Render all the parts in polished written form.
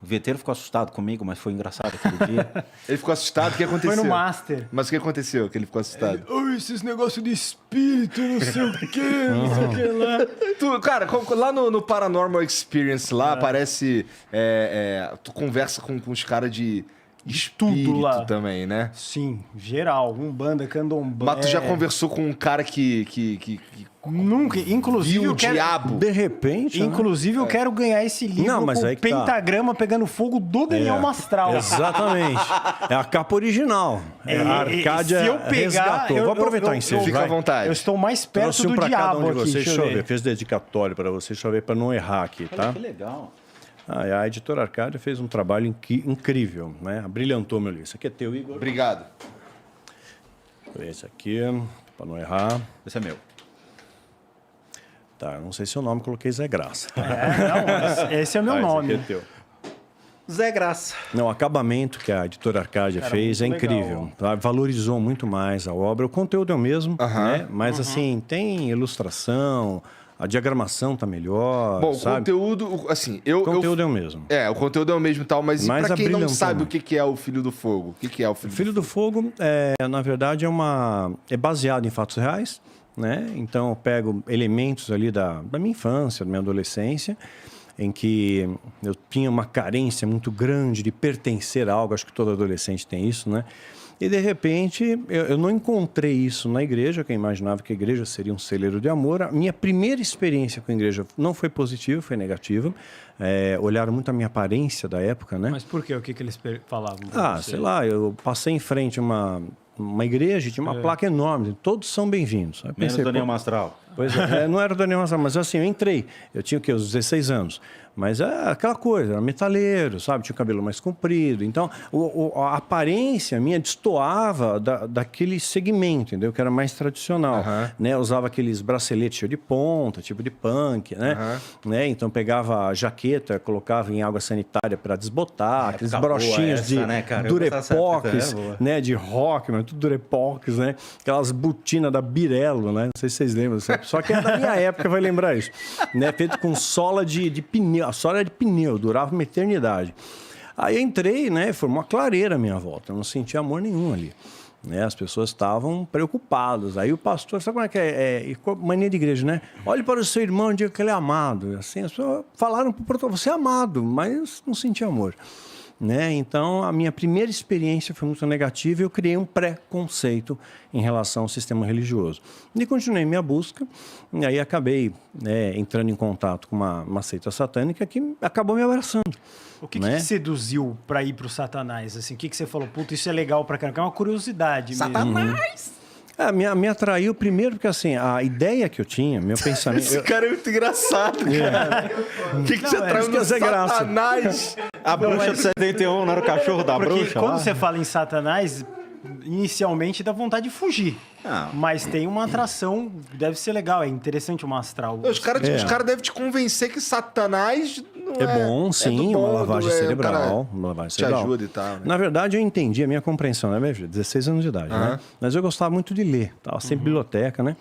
O vinheteiro ficou assustado comigo, mas foi engraçado aquele dia. Ele ficou assustado, o que aconteceu? Foi no Master. Mas o que aconteceu que ele ficou assustado? Oi, esses negócios de espírito, não sei o quê, não sei o que lá. Cara, lá no Paranormal Experience, lá aparece... tu conversa com os caras de espírito tudo lá. também, né? Sim, geral. Umbanda, candomblé. Mas tu já conversou com um cara que Nunca. Inclusive, viu eu o quero... diabo? De repente, né? Inclusive, eu quero ganhar esse livro Não, mas com aí que tá. pentagrama pegando fogo do Daniel Mastral. Exatamente. É a capa original. A Arcádia se eu pegar, resgatou. Vou aproveitar o ensejo. Fica à vontade. Eu estou mais perto Trouxe um do pra cada diabo um de aqui. vocês. Deixa eu ver. ver. Fiz dedicatório para vocês. Deixa eu ver para não errar aqui, tá? Olha que legal. A editora Arcádia fez um trabalho incrível, né? Brilhantou meu livro. Esse aqui é teu, Igor. Obrigado. Esse aqui, para não errar. Esse é meu. Tá, não sei se o nome coloquei Zé Graça. Esse é meu Esse nome. aqui é teu. Zé Graça. Não, o acabamento que a editora Arcádia fez é muito incrível. legal. Tá? Valorizou muito mais a obra. O conteúdo é o mesmo, né? Mas assim, tem ilustração, a diagramação tá melhor, Bom, sabe? o conteúdo, assim... O conteúdo é o mesmo. o conteúdo é o mesmo e tal, mas Mas pra quem não abrilhantou, sabe né? o que é o Filho do Fogo? O que é o Filho, Filho do Fogo, na verdade, é baseado em fatos reais, né? Então, eu pego elementos ali da minha infância, da minha adolescência, em que eu tinha uma carência muito grande de pertencer a algo, acho que todo adolescente tem isso, né? E, de repente, eu não encontrei isso na igreja, que eu imaginava que a igreja seria um celeiro de amor. A minha primeira experiência com a igreja não foi positiva, foi negativa. Olharam muito a minha aparência da época, né? Mas por quê? O que eles falavam? pra você? Sei lá, eu passei em frente a uma igreja, tinha uma placa enorme, todos são bem-vindos. Aí eu Menos pensei, Daniel pô, Mastral. Pois é, não era o Daniel Mastral, mas assim, eu entrei. Eu tinha o quê? Os 16 anos. Mas é aquela coisa, era metaleiro, sabe? Tinha o cabelo mais comprido. Então, a aparência minha destoava daquele segmento, entendeu? Que era mais tradicional. Né? Eu usava aqueles braceletes cheios de ponta, tipo de punk, né? Então, pegava a jaqueta, colocava em água sanitária para desbotar, aqueles brochinhos essa, de né, cara? durepox, né? De rock, mas tudo durepox, né? Aquelas botinas da Birello, né? Não sei se vocês lembram. Só que é da minha época vai lembrar isso. Né? Feito com sola de pneu. A sola era de pneu, durava uma eternidade. Aí eu entrei, né? Formou uma clareira à minha volta. Eu não senti amor nenhum ali. Né? As pessoas estavam preocupadas. Aí o pastor, sabe como é que é? Mania de igreja, né? Olhe para o seu irmão e diga que ele é amado. Assim, as pessoas falaram para o protocolo, você é amado, mas não senti amor. Né? Então, a minha primeira experiência foi muito negativa e eu criei um preconceito em relação ao sistema religioso. E continuei minha busca, e aí acabei entrando em contato com uma seita satânica que acabou me abraçando. O que te seduziu pra ir pro Satanás? Assim, o que você falou? Puta, isso é legal pra caramba. É uma curiosidade mesmo. Satanás! Me atraiu primeiro porque, assim, a ideia que eu tinha, meu pensamento... Esse cara é muito engraçado, cara. O que você atraiu no Satanás? A bruxa de 71 não era o cachorro da Porque bruxa quando lá? você fala em Satanás, inicialmente dá vontade de fugir. Mas tem uma atração, deve ser legal, é interessante uma astral. Os caras devem te convencer que Satanás não É bom, sim, uma lavagem cerebral. Uma lavagem te cerebral. ajuda e tal. Né? Na verdade, eu entendi a minha compreensão, né, meu filho? 16 anos de idade, né? Mas eu gostava muito de ler, estava sempre biblioteca, né?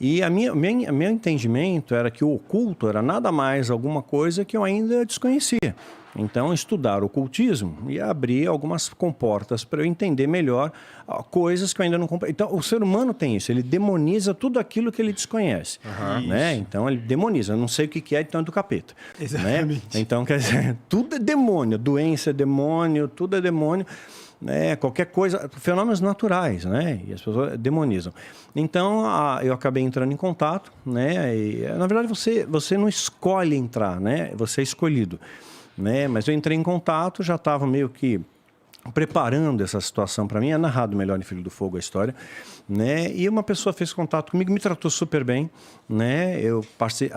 E meu entendimento era que o oculto era nada mais alguma coisa que eu ainda desconhecia. Então, estudar o ocultismo e abrir algumas comportas para eu entender melhor coisas que eu ainda não compreendo. Então, o ser humano tem isso, ele demoniza tudo aquilo que ele desconhece. Né? Então, ele demoniza. Eu não sei o que é, então é do capeta. Exatamente. Né? Então, quer dizer, tudo é demônio. Doença é demônio, tudo é demônio. Né, qualquer coisa, fenômenos naturais, né? E as pessoas demonizam. Então, eu acabei entrando em contato, né? E, na verdade, você não escolhe entrar, né? Você é escolhido, né? Mas eu entrei em contato, já estava meio que preparando essa situação para mim. É narrado melhor em Filho do Fogo a história, né? E uma pessoa fez contato comigo, me tratou super bem, né? Eu passei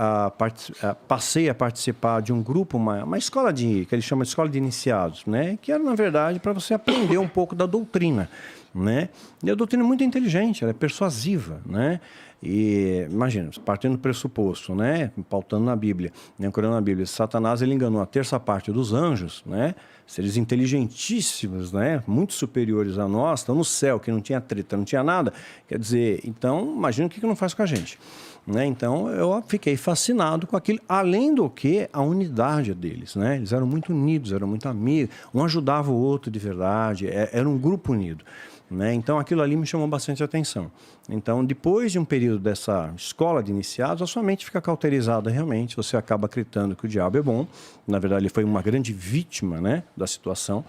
a participar de um grupo, uma escola que eles chamam de escola de iniciados, né? Que era, na verdade, para você aprender um pouco da doutrina, né? E a doutrina é muito inteligente, ela é persuasiva, né? E imagina, partindo do pressuposto, né? Pautando na Bíblia, ancorando na Bíblia, Satanás ele enganou a terça parte dos anjos, né? Seres inteligentíssimos, né? Muito superiores a nós, estão no céu, que não tinha treta, não tinha nada. Quer dizer, então, imagina o que não faz com a gente. Né? Então, eu fiquei fascinado com aquilo, além do que a unidade deles. Né? Eles eram muito unidos, eram muito amigos, um ajudava o outro de verdade, era um grupo unido. Né? Então, aquilo ali me chamou bastante atenção. Então, depois de um período dessa escola de iniciados, a sua mente fica cauterizada realmente, você acaba acreditando que o diabo é bom. Na verdade, ele foi uma grande vítima, né, da situação.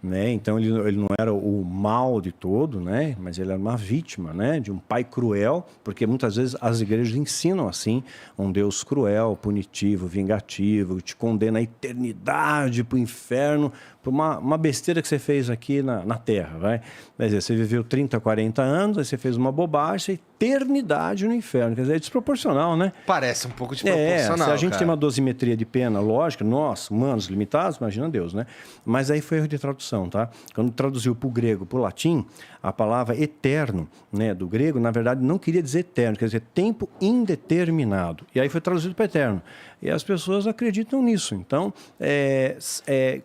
Né? Então, ele não era o mal de todo, né? Mas ele era uma vítima, né, de um pai cruel, porque muitas vezes as igrejas ensinam assim, um Deus cruel, punitivo, vingativo, que te condena à eternidade para o inferno, por uma besteira que você fez aqui na Terra. Vai? Quer dizer, você viveu 30, 40 anos, aí você fez uma bobagem, eternidade no inferno. Quer dizer, é desproporcional, né? Parece um pouco desproporcional, se a gente cara. tem uma dosimetria de pena, lógica, nós, humanos limitados, imagina Deus, né? Mas aí foi erro de tradução, tá? Quando traduziu para o grego, para o latim, a palavra eterno, né, do grego, na verdade, não queria dizer eterno, quer dizer tempo indeterminado. E aí foi traduzido para eterno. E as pessoas acreditam nisso. Então,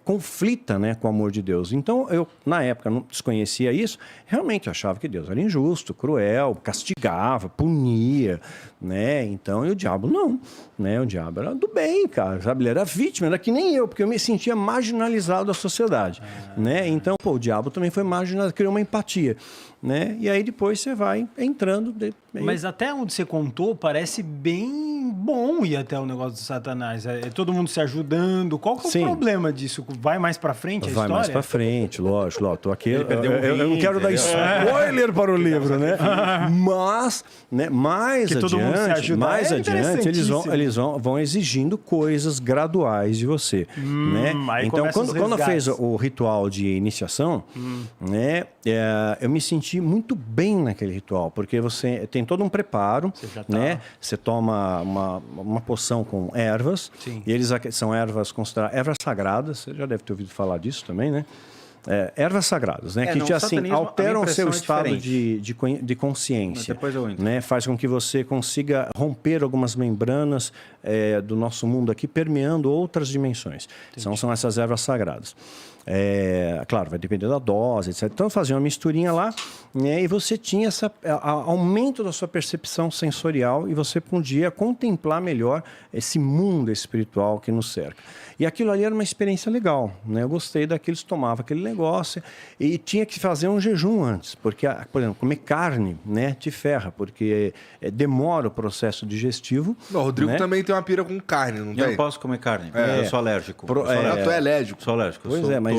conflita, né, com o amor de Deus. Então, eu, na época, não desconhecia isso, realmente achava que Deus era injusto, cruel, castigava, punia, né? Então, e o diabo não, né? O diabo era do bem, cara, sabe? Ele era vítima, era que nem eu, porque eu me sentia marginalizado da sociedade, né? Então, pô, o diabo também foi marginalizado, criou uma empatia, né? E aí depois você vai entrando... Mas até onde você contou, parece bem bom ir até o negócio do Satanás. É todo mundo se ajudando. Qual que é o problema disso? Vai mais pra frente a história? Vai mais pra frente, lógico. Tô aqui, eu rim, não quero dar spoiler para o livro, né? Mas, né, mais adiante, eles vão exigindo coisas graduais de você, né? Então, quando eu fiz o ritual de iniciação, né, eu me senti muito bem naquele ritual, porque você tem todo um preparo, né? Você toma uma poção com ervas, e eles são ervas consideradas ervas sagradas, você já deve ter ouvido falar disso também, né? Ervas sagradas, né? Que assim, alteram o seu estado de consciência. Mas depois eu entro. Né? Faz com que você consiga romper algumas membranas do nosso mundo aqui, permeando outras dimensões. Então, são essas ervas sagradas. Claro, vai depender da dose, etc. Então, fazia uma misturinha lá, né, e você tinha esse aumento da sua percepção sensorial e você podia contemplar melhor esse mundo espiritual que nos cerca. E aquilo ali era uma experiência legal, né? Eu gostei daqueles, tomava aquele negócio e tinha que fazer um jejum antes, porque, por exemplo, comer carne, né, te ferra, porque demora o processo digestivo. O Rodrigo, né? Também tem uma pira com carne, não tem? Eu não posso comer carne, eu sou alérgico. Tu é alérgico. Sou alérgico. Pois mas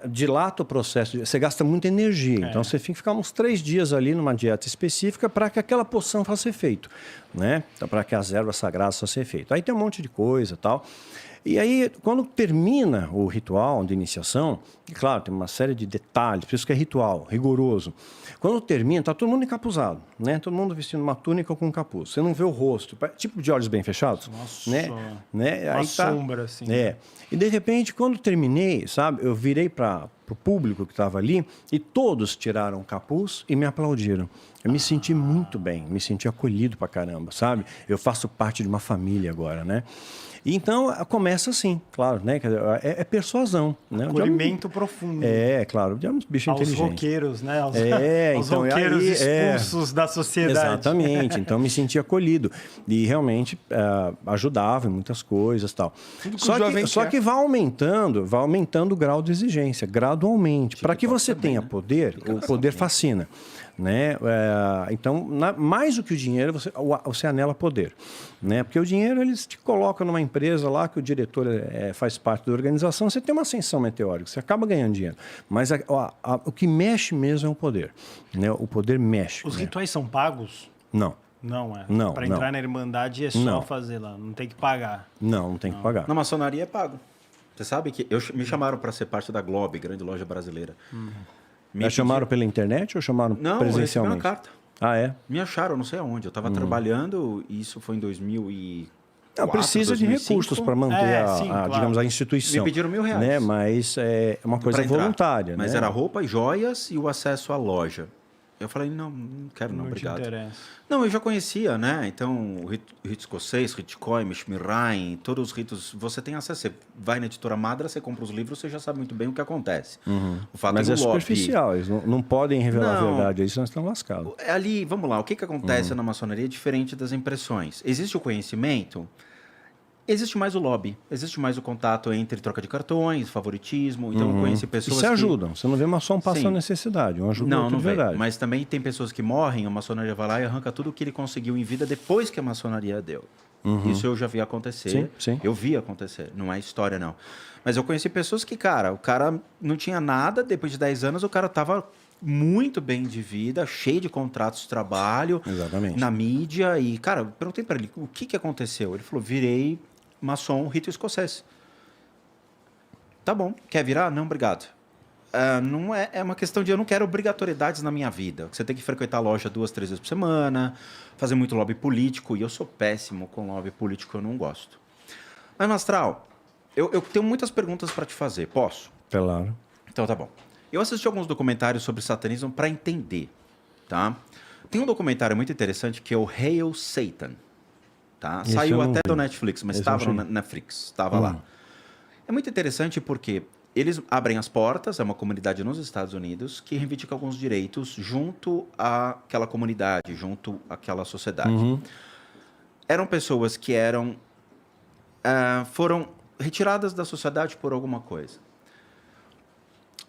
dilata o processo, você gasta muita energia, então você tem que ficar uns 3 dias ali numa dieta específica para que aquela poção faça efeito, né? Então, para que as ervas sagradas façam efeito. Aí tem um monte de coisa e tal. E aí, quando termina o ritual de iniciação, claro, tem uma série de detalhes, por isso que é ritual, rigoroso. Quando termina, está todo mundo encapuzado, né? Todo mundo vestindo uma túnica com capuz. Você não vê o rosto, tipo de olhos bem fechados. Nossa, né? Uma aí sombra, assim. E de repente, quando terminei, sabe, eu virei para o público que estava ali e todos tiraram o capuz e me aplaudiram. Eu me senti muito bem, me senti acolhido pra caramba, sabe? Eu faço parte de uma família agora, né? E então, começa assim, claro, né? É persuasão, né? Acolhimento profundo. Claro, é um bicho aos inteligente. Roqueiros, né? Aos então, roqueiros expulsos da sociedade. Exatamente, então me senti acolhido. E realmente ajudava em muitas coisas e tal. Só que vai aumentando o grau de exigência, gradualmente. Para que você tenha poder, o poder fascina. Né? Então, mais do que o dinheiro, você anela poder, né? Porque o dinheiro eles te colocam numa empresa lá que o diretor faz parte da organização, você tem uma ascensão meteórica, você acaba ganhando dinheiro, mas o que mexe mesmo é o poder, né? O poder mexe. Os rituais são pagos? Não. Não. Para não. entrar na Irmandade é só fazer lá, não tem que pagar. Não tem que pagar. Na maçonaria é pago. Você sabe que me chamaram para ser parte da Globe, grande loja brasileira. Me chamaram pela internet ou chamaram presencialmente? Não, eu recebi uma carta. Ah, é? Me acharam, não sei aonde. Eu estava trabalhando, e isso foi em 2004, precisa 2005. de recursos para manter digamos, a instituição. Me pediram R$1.000. Né? Mas é uma coisa voluntária. Mas né? era roupa, joias e o acesso à loja. Eu falei, não quero não, Não te obrigado. interessa. Não, eu já conhecia, né? Então, o rito escocês, rito Koimish, Mirain, todos os ritos, você tem acesso. Você vai na editora Madra, você compra os livros, você já sabe muito bem o que acontece. O fato Mas do é lobby... superficial, eles não podem revelar Não. a verdade, aí senão estão lascados. Ali, vamos lá, o que acontece na maçonaria é diferente das impressões. Existe o conhecimento, existe mais o lobby, existe mais o contato entre troca de cartões, favoritismo. Então, eu conheci E pessoas se que... ajudam, você não vê maçom passando Sim. necessidade, um ajuda o Não, outro não de vem. verdade. Mas também tem pessoas que morrem, a maçonaria vai lá e arranca tudo o que ele conseguiu em vida depois que a maçonaria deu. Isso eu já vi acontecer. Sim, sim. Eu vi acontecer, não é história, não. Mas eu conheci pessoas que, cara, o cara não tinha nada, depois de 10 anos o cara tava muito bem de vida, cheio de contratos de trabalho, Exatamente. na mídia. E, cara, eu perguntei para ele, o que aconteceu? Ele falou, virei maçom rito escocês. Tá bom, quer virar? Não, obrigado. Não é uma questão de eu não quero obrigatoriedades na minha vida. Você tem que frequentar a loja 2, 3 vezes por semana, fazer muito lobby político, e eu sou péssimo com lobby político, eu não gosto. Mas, Mastral, eu tenho muitas perguntas para te fazer, posso? Claro. Então tá bom. Eu assisti alguns documentários sobre satanismo para entender, tá? Tem um documentário muito interessante que é o Hail Satan, tá? Esse Saiu eu não até vi. do Netflix, mas Esse eu estava no achei. Netflix, estava lá. É muito interessante porque eles abrem as portas, é uma comunidade nos Estados Unidos que reivindica alguns direitos junto àquela comunidade, junto àquela sociedade. Eram pessoas que foram retiradas da sociedade por alguma coisa.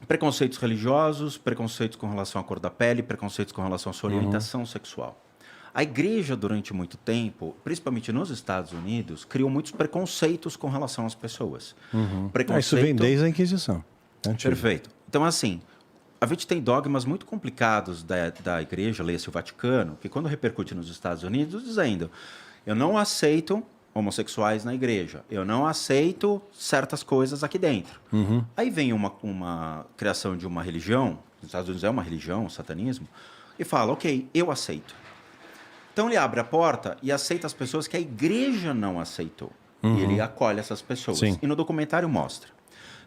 Preconceitos religiosos, preconceitos com relação à cor da pele, preconceitos com relação à sua orientação sexual. A igreja, durante muito tempo, principalmente nos Estados Unidos, criou muitos preconceitos com relação às pessoas. Isso vem desde a Inquisição. É antigo. Perfeito. Então, assim, a gente tem dogmas muito complicados da igreja, leia-se o Vaticano, que quando repercute nos Estados Unidos, dizendo, eu não aceito homossexuais na igreja, eu não aceito certas coisas aqui dentro. Aí vem uma criação de uma religião, nos Estados Unidos é uma religião, o satanismo, e fala, ok, eu aceito. Então ele abre a porta e aceita as pessoas que a igreja não aceitou. E ele acolhe essas pessoas. Sim. E no documentário mostra.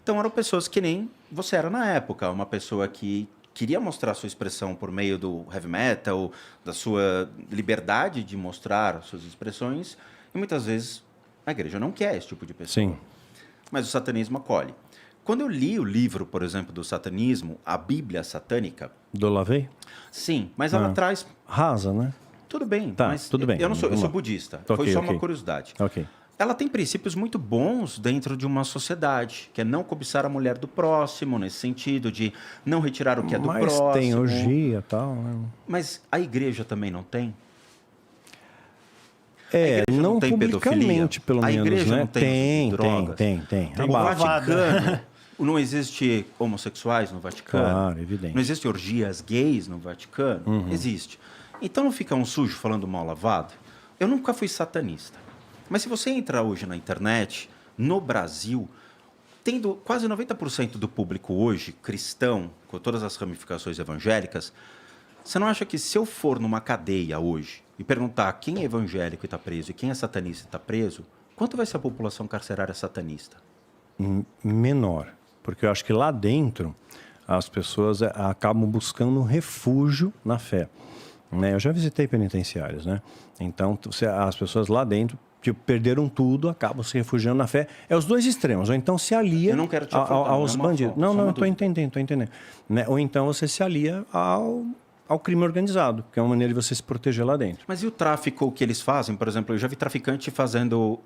Então eram pessoas que nem você era na época, uma pessoa que queria mostrar sua expressão por meio do heavy metal, da sua liberdade de mostrar suas expressões, e muitas vezes a igreja não quer esse tipo de pessoa. Sim. Mas o satanismo acolhe. Quando eu li o livro, por exemplo, do satanismo, a Bíblia Satânica, Do Lavei? sim, mas ela traz... Rasa, né? Tudo bem, Tá, mas tudo bem. eu não sou, eu Vamos sou lá. budista. Ok, Foi só ok. uma curiosidade. Ok. Ela tem princípios muito bons dentro de uma sociedade, que é não cobiçar a mulher do próximo, nesse sentido de não retirar o que é do Mas próximo. tem orgia e tal, né? Mas a igreja também não tem? É, igreja não não tem publicamente, pedofilia? pelo A menos, igreja né? não tem drogas? Tem. Tem O lavada. Vaticano, não existe homossexuais no Vaticano? Claro, evidente. Não existe orgias gays no Vaticano? Existe. Então não fica um sujo falando mal lavado? Eu nunca fui satanista. Mas se você entrar hoje na internet, no Brasil, tendo quase 90% do público hoje cristão, com todas as ramificações evangélicas, você não acha que se eu for numa cadeia hoje e perguntar quem é evangélico e está preso e quem é satanista e está preso, quanto vai ser a população carcerária satanista? Menor. Porque eu acho que lá dentro as pessoas acabam buscando um refúgio na fé. Né? Eu já visitei penitenciários, né? Então as pessoas lá dentro perderam tudo, acabam se refugiando na fé. É os dois extremos. Ou então se alia Eu não quero te afrontar, aos não é uma bandidos. forma, só Não, uma eu estou entendendo. Né? Ou então você se alia ao crime organizado, que é uma maneira de você se proteger lá dentro. Mas e o tráfico que eles fazem? Por exemplo, eu já vi traficante fazendo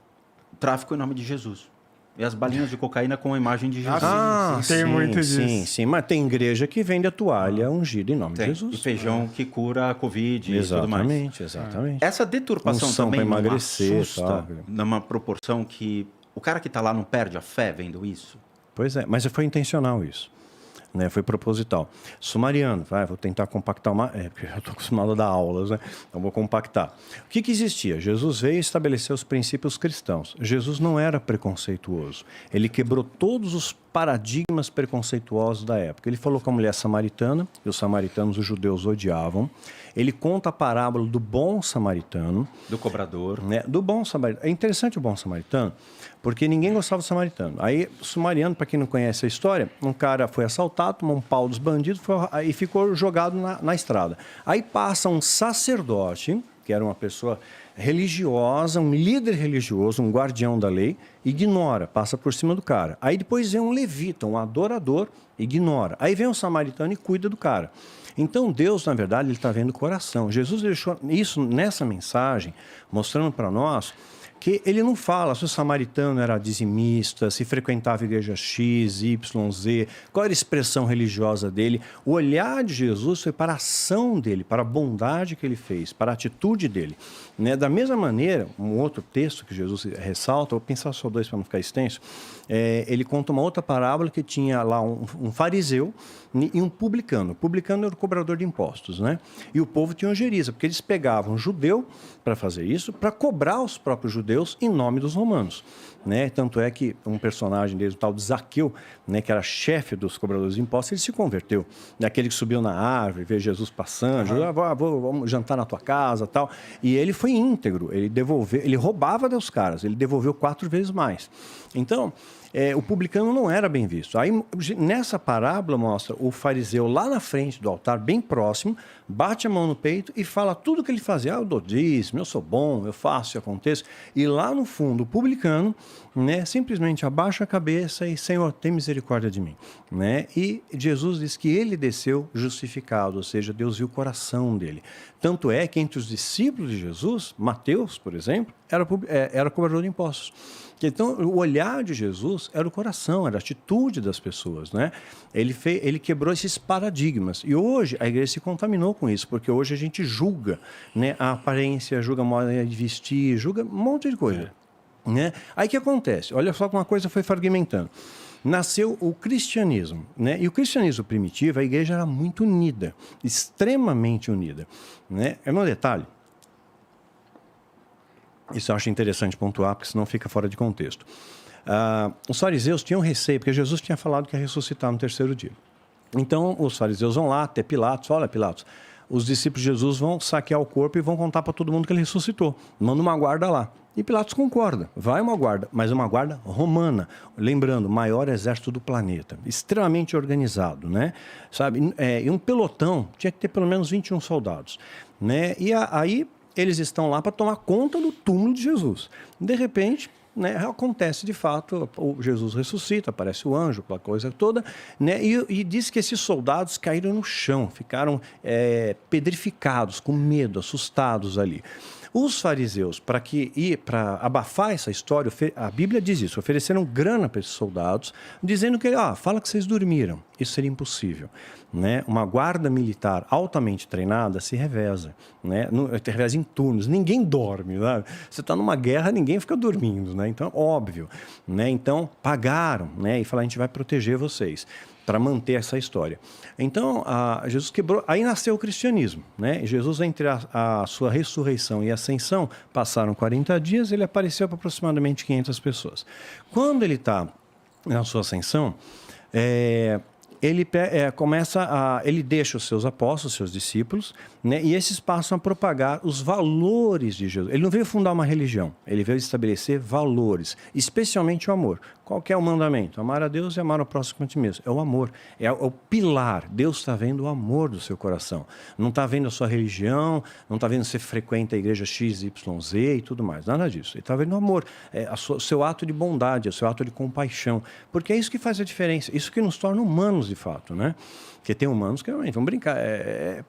tráfico em nome de Jesus. E as balinhas de cocaína com a imagem de Jesus. Tem muito disso. Sim. Mas tem igreja que vende a toalha ungida em nome Tem. de Jesus. E feijão que cura a Covid e tudo mais. Exatamente. Essa deturpação Unção também pra não emagrecer, assusta tal. numa proporção que o cara que está lá não perde a fé vendo isso? Pois é, mas foi intencional isso. Né? Foi proposital. Sumariano, vou tentar compactar porque eu estou acostumado a dar aulas, né? Então vou compactar. O que existia? Jesus veio estabelecer os princípios cristãos. Jesus não era preconceituoso. Ele quebrou todos os paradigmas preconceituosos da época. Ele falou com a mulher samaritana, e os samaritanos, os judeus, odiavam. Ele conta a parábola do bom samaritano. Do cobrador. Né? Do bom samaritano. É interessante o bom samaritano, porque ninguém gostava do samaritano. Aí, o samaritano, para quem não conhece a história, um cara foi assaltado, tomou um pau dos bandidos e ficou jogado na estrada. Aí passa um sacerdote, que era uma pessoa religiosa, um líder religioso, um guardião da lei, ignora, passa por cima do cara. Aí depois vem um levita, um adorador, ignora. Aí vem um samaritano e cuida do cara. Então Deus, na verdade, ele está vendo o coração. Jesus deixou isso nessa mensagem, mostrando para nós que ele não fala se o samaritano era dizimista, se frequentava a igreja X, Y, Z, qual era a expressão religiosa dele. O olhar de Jesus foi para a ação dele, para a bondade que ele fez, para a atitude dele. Né? Da mesma maneira, um outro texto que Jesus ressalta, vou pensar só dois para não ficar extenso, ele conta uma outra parábola que tinha lá um fariseu e um publicano. O publicano era o cobrador de impostos, né? E o povo tinha ojeriza, porque eles pegavam um judeu para fazer isso, para cobrar os próprios judeus em nome dos romanos. Né? Tanto é que um personagem deles, o tal de Zaqueu, né, que era chefe dos cobradores de impostos, ele se converteu. Aquele que subiu na árvore, vê Jesus passando, vamos jantar na tua casa, tal. E ele foi íntegro, ele roubava dos caras, ele devolveu 4 vezes mais. Então, o publicano não era bem visto. Aí, nessa parábola, mostra o fariseu lá na frente do altar, bem próximo, bate a mão no peito e fala tudo o que ele fazia. Eu dou dízimo, eu sou bom, eu faço e aconteço. E lá no fundo, o publicano, né, simplesmente abaixa a cabeça e, Senhor, tem misericórdia de mim. Né? E Jesus diz que ele desceu justificado, ou seja, Deus viu o coração dele. Tanto é que entre os discípulos de Jesus, Mateus, por exemplo, era cobrador de impostos. Então, o olhar de Jesus era o coração, era a atitude das pessoas, né? Ele quebrou esses paradigmas. E hoje a igreja se contaminou com isso, porque hoje a gente julga, né, a aparência, julga a moda de vestir, julga um monte de coisa. Né? Aí o que acontece? Olha só como uma coisa foi fragmentando. Nasceu o cristianismo, né? E o cristianismo primitivo, a igreja era muito unida, extremamente unida. Né? É um detalhe. Isso eu acho interessante pontuar, porque senão fica fora de contexto. Os fariseus tinham receio, porque Jesus tinha falado que ia ressuscitar no 3º dia. Então, os fariseus vão lá até Pilatos. Olha, Pilatos, os discípulos de Jesus vão saquear o corpo e vão contar para todo mundo que ele ressuscitou. Manda uma guarda lá. E Pilatos concorda. Vai uma guarda, mas uma guarda romana. Lembrando, maior exército do planeta. Extremamente organizado, né? Sabe? E um pelotão tinha que ter pelo menos 21 soldados. Né? E aí eles estão lá para tomar conta do túmulo de Jesus. De repente, né, acontece de fato, o Jesus ressuscita, aparece o anjo, aquela coisa toda, né, e diz que esses soldados caíram no chão, ficaram pedrificados, com medo, assustados ali. Os fariseus, para abafar essa história, a Bíblia diz isso, ofereceram grana para esses soldados, dizendo que, fala que vocês dormiram. Isso seria impossível. Né? Uma guarda militar altamente treinada se reveza. Né? Reveza em turnos, ninguém dorme. Né? Você está numa guerra, ninguém fica dormindo. Né? Então, óbvio. Né? Então, pagaram, né? E falaram, a gente vai proteger vocês, para manter essa história. Então, Jesus quebrou, aí nasceu o cristianismo. Né? Jesus, entre a sua ressurreição e ascensão, passaram 40 dias, ele apareceu para aproximadamente 500 pessoas. Quando ele está na sua ascensão, ele deixa os seus apóstolos, seus discípulos, né, e esses passam a propagar os valores de Jesus. Ele não veio fundar uma religião, ele veio estabelecer valores, especialmente o amor. Qual que é o mandamento? Amar a Deus e amar o próximo como a ti mesmo. É o amor, é o pilar. Deus está vendo o amor do seu coração. Não está vendo a sua religião, não está vendo se você frequenta a igreja X, Y, Z e tudo mais. Nada disso. Ele está vendo o amor, o seu ato de bondade, o seu ato de compaixão. Porque é isso que faz a diferença, isso que nos torna humanos de fato, né? Porque tem humanos que, vamos brincar,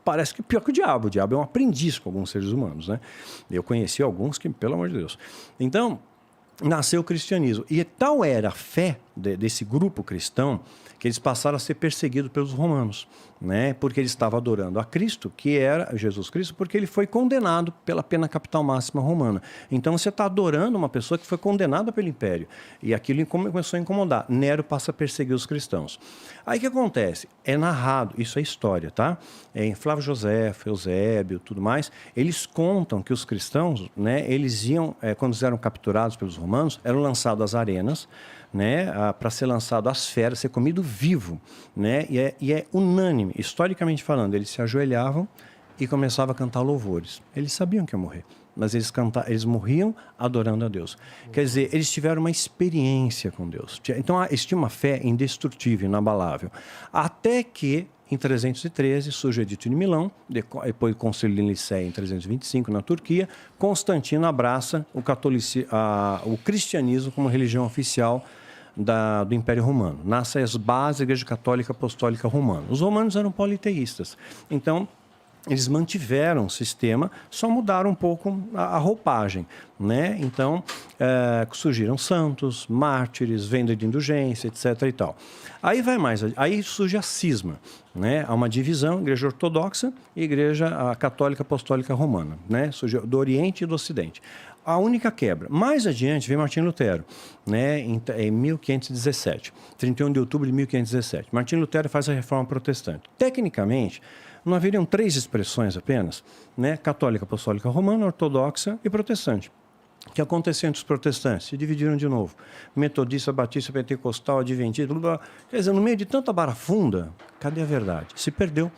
parece que é pior que o diabo. O diabo é um aprendiz com alguns seres humanos, né? Eu conheci alguns que, pelo amor de Deus. Então, nasceu o cristianismo. E tal era a fé desse grupo cristão que eles passaram a ser perseguidos pelos romanos, né? Porque eles estavam adorando a Cristo, que era Jesus Cristo, porque ele foi condenado pela pena capital máxima romana. Então você está adorando uma pessoa que foi condenada pelo império. E aquilo começou a incomodar. Nero passa a perseguir os cristãos. Aí o que acontece? É narrado, isso é história, tá? Em Flávio Josefo, Eusébio, tudo mais, eles contam que os cristãos, né, eles iam, quando eram capturados pelos romanos, eram lançados às arenas, né, para ser lançado às feras, ser comido vivo, né, e é unânime, historicamente falando, eles se ajoelhavam e começavam a cantar louvores. Eles sabiam que iam morrer, mas eles morriam adorando a Deus. Quer dizer, eles tiveram uma experiência com Deus. Então, eles tinham uma fé indestrutível, inabalável. Até que, em 313, surge o Edito de Milão, depois o Concílio de Nicéia em 325, na Turquia. Constantino abraça o cristianismo como religião oficial do Império Romano. Nasce as bases da Igreja Católica Apostólica Romana. Os romanos eram politeístas. Então, eles mantiveram o sistema, só mudaram um pouco a roupagem, né? Então, surgiram santos, mártires, venda de indulgência, etc. e tal. Aí surge a cisma, né? Há uma divisão, Igreja Ortodoxa e Igreja Católica Apostólica Romana, né? Surgiu do Oriente e do Ocidente. A única quebra. Mais adiante vem Martim Lutero, né, em 1517, 31 de outubro de 1517. Martim Lutero faz a Reforma Protestante. Tecnicamente, não haveriam 3 expressões apenas, né, católica, apostólica romana, ortodoxa e protestante. O que aconteceu entre os protestantes? Se dividiram de novo. Metodista, batista, pentecostal, adventista, blá, blá. Quer dizer, no meio de tanta barafunda, cadê a verdade? Se perdeu.